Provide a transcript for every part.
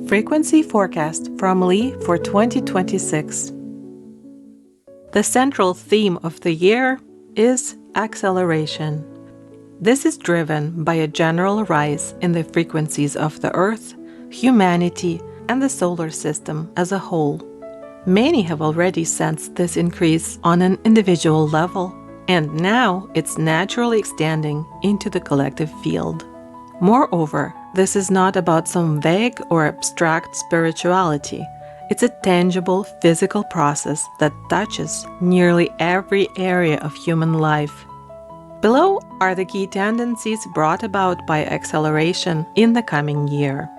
Frequency forecast from Lee for 2026. The central theme of the year is acceleration. This is driven by a general rise in the frequencies of the Earth, humanity, and the solar system as a whole. Many have already sensed this increase on an individual level, and now it's naturally extending into the collective field. Moreover, this is not about some vague or abstract spirituality. It's a tangible physical process that touches nearly every area of human life. Below are the key tendencies brought about by acceleration in the coming year.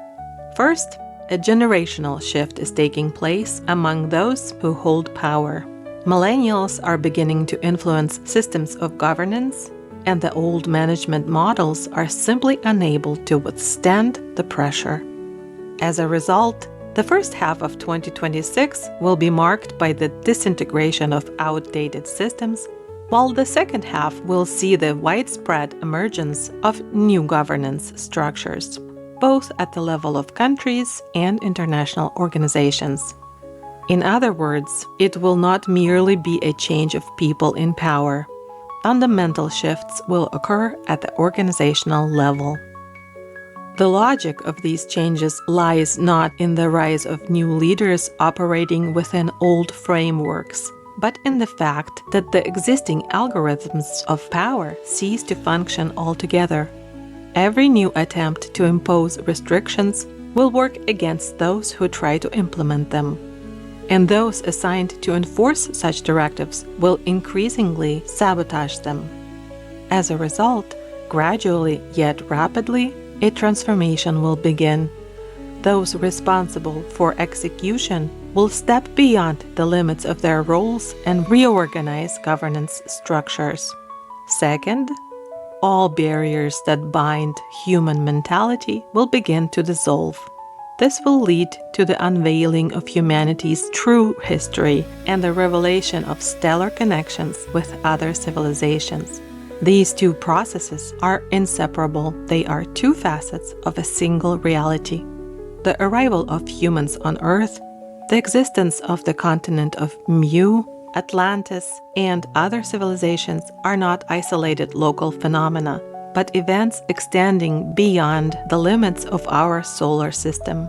First, a generational shift is taking place among those who hold power. Millennials are beginning to influence systems of governance, and the old management models are simply unable to withstand the pressure. As a result, the first half of 2026 will be marked by the disintegration of outdated systems, while the second half will see the widespread emergence of new governance structures, both at the level of countries and international organizations. In other words, it will not merely be a change of people in power. Fundamental shifts will occur at the organizational level. The logic of these changes lies not in the rise of new leaders operating within old frameworks, but in the fact that the existing algorithms of power cease to function altogether. Every new attempt to impose restrictions will work against those who try to implement them, and those assigned to enforce such directives will increasingly sabotage them. As a result, gradually yet rapidly, a transformation will begin. Those responsible for execution will step beyond the limits of their roles and reorganize governance structures. Second, all barriers that bind human mentality will begin to dissolve. This will lead to the unveiling of humanity's true history and the revelation of stellar connections with other civilizations. These two processes are inseparable. They are two facets of a single reality. The arrival of humans on Earth, the existence of the continent of Mu, Atlantis, and other civilizations are not isolated local phenomena, but events extending beyond the limits of our solar system.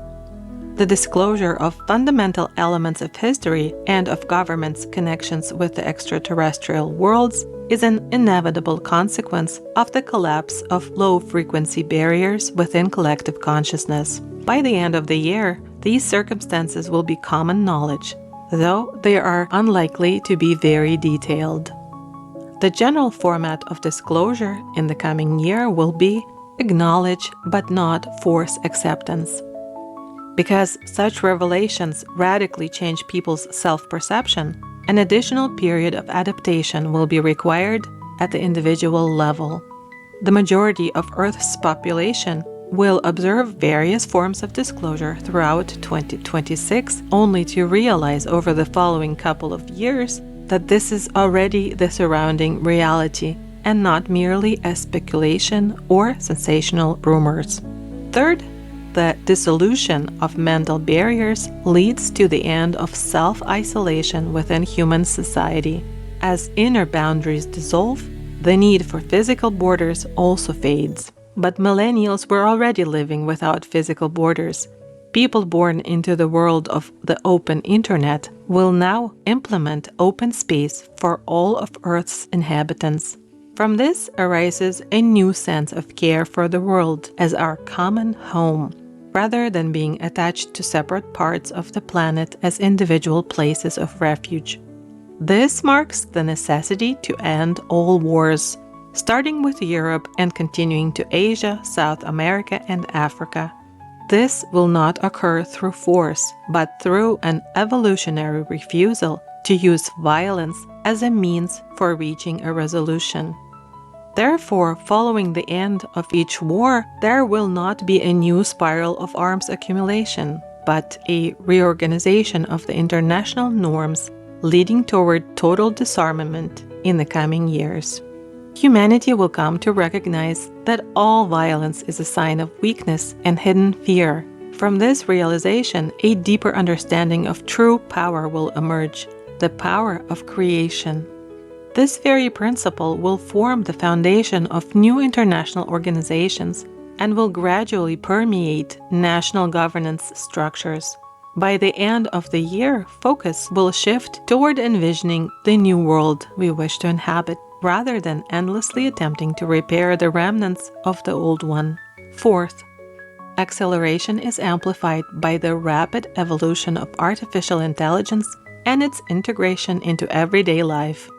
The disclosure of fundamental elements of history and of governments' connections with the extraterrestrial worlds is an inevitable consequence of the collapse of low-frequency barriers within collective consciousness. By the end of the year, these circumstances will be common knowledge, though they are unlikely to be very detailed. The general format of disclosure in the coming year will be acknowledge but not force acceptance. Because such revelations radically change people's self-perception, an additional period of adaptation will be required at the individual level. The majority of Earth's population will observe various forms of disclosure throughout 2026, only to realize over the following couple of years that this is already the surrounding reality and not merely a speculation or sensational rumors. Third, the dissolution of mental barriers leads to the end of self-isolation within human society. As inner boundaries dissolve, the need for physical borders also fades. But millennials were already living without physical borders. People born into the world of the open internet will now implement open space for all of Earth's inhabitants. From this arises a new sense of care for the world as our common home, rather than being attached to separate parts of the planet as individual places of refuge. This marks the necessity to end all wars, starting with Europe and continuing to Asia, South America, and Africa. This will not occur through force, but through an evolutionary refusal to use violence as a means for reaching a resolution. Therefore, following the end of each war, there will not be a new spiral of arms accumulation, but a reorganization of the international norms leading toward total disarmament in the coming years. Humanity will come to recognize that all violence is a sign of weakness and hidden fear, From this realization, a deeper understanding of true power will emerge, the power of creation. This very principle will form the foundation of new international organizations and will gradually permeate national governance structures. By the end of the year, focus will shift toward envisioning the new world we wish to inhabit, rather than endlessly attempting to repair the remnants of the old one. Fourth, acceleration is amplified by the rapid evolution of artificial intelligence and its integration into everyday life.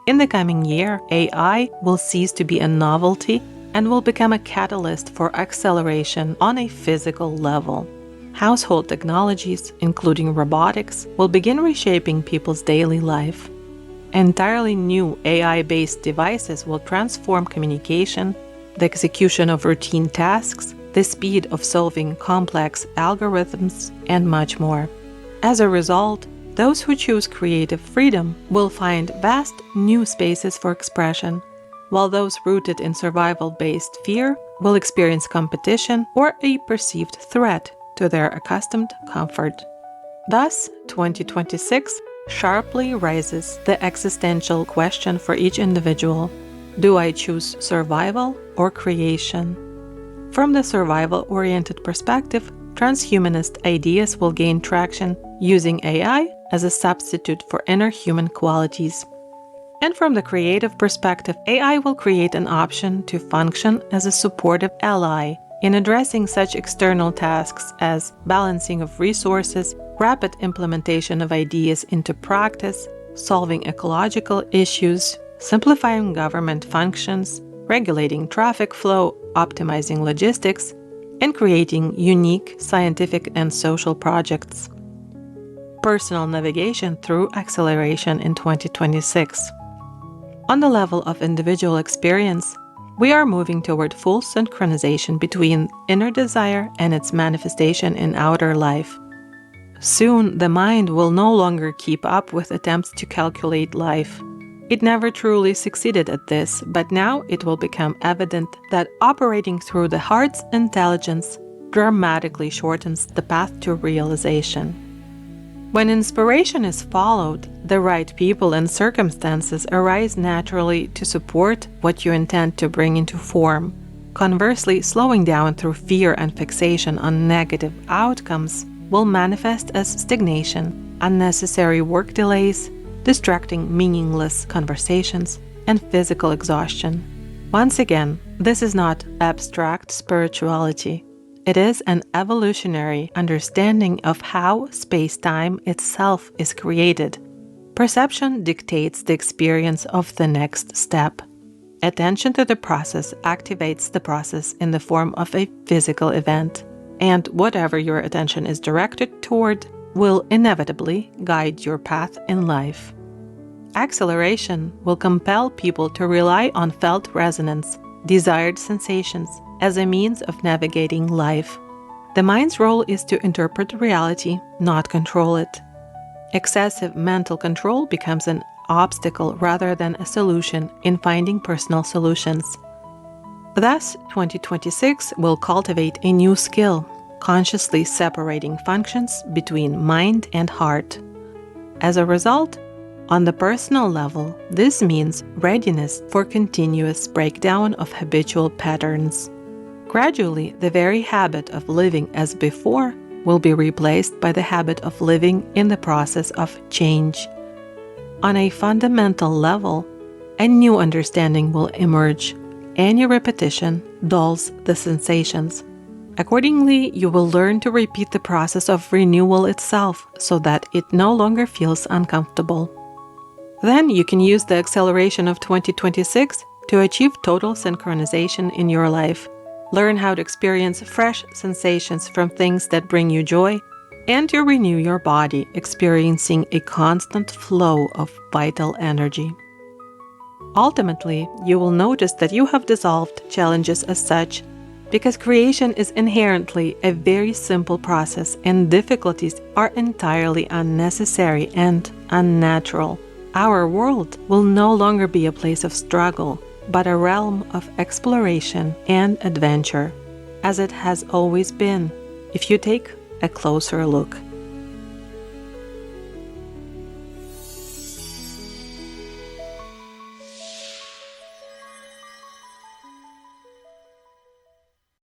In the coming year, AI will cease to be a novelty and will become a catalyst for acceleration on a physical level. Household technologies, including robotics, will begin reshaping people's daily life. Entirely new AI-based devices will transform communication, the execution of routine tasks, the speed of solving complex algorithms, and much more. As a result, those who choose creative freedom will find vast new spaces for expression, while those rooted in survival-based fear will experience competition or a perceived threat to their accustomed comfort. Thus, 2026 sharply raises the existential question for each individual: do I choose survival or creation? From the survival-oriented perspective, transhumanist ideas will gain traction using AI as a substitute for inner human qualities. And from the creative perspective, AI will create an option to function as a supportive ally in addressing such external tasks as balancing of resources, rapid implementation of ideas into practice, solving ecological issues, simplifying government functions, regulating traffic flow, optimizing logistics, and creating unique scientific and social projects. Personal navigation through acceleration in 2026. On the level of individual experience, we are moving toward full synchronization between inner desire and its manifestation in outer life. Soon, the mind will no longer keep up with attempts to calculate life. It never truly succeeded at this, but now it will become evident that operating through the heart's intelligence dramatically shortens the path to realization. When inspiration is followed, the right people and circumstances arise naturally to support what you intend to bring into form. Conversely, slowing down through fear and fixation on negative outcomes will manifest as stagnation, unnecessary work delays, distracting meaningless conversations, and physical exhaustion. Once again, this is not abstract spirituality. It is an evolutionary understanding of how space-time itself is created. Perception dictates the experience of the next step. Attention to the process activates the process in the form of a physical event, and whatever your attention is directed toward will inevitably guide your path in life. Acceleration will compel people to rely on felt resonance, desired sensations, as a means of navigating life. The mind's role is to interpret reality, not control it. Excessive mental control becomes an obstacle rather than a solution in finding personal solutions. Thus, 2026 will cultivate a new skill, consciously separating functions between mind and heart. As a result, on the personal level, this means readiness for continuous breakdown of habitual patterns. Gradually, the very habit of living as before will be replaced by the habit of living in the process of change. On a fundamental level, a new understanding will emerge. Any repetition dulls the sensations. Accordingly, you will learn to repeat the process of renewal itself so that it no longer feels uncomfortable. Then you can use the acceleration of 2026 to achieve total synchronization in your life. Learn how to experience fresh sensations from things that bring you joy, and to renew your body, experiencing a constant flow of vital energy. Ultimately, you will notice that you have dissolved challenges as such, because creation is inherently a very simple process and difficulties are entirely unnecessary and unnatural. Our world will no longer be a place of struggle, but a realm of exploration and adventure, as it has always been. If you take a closer look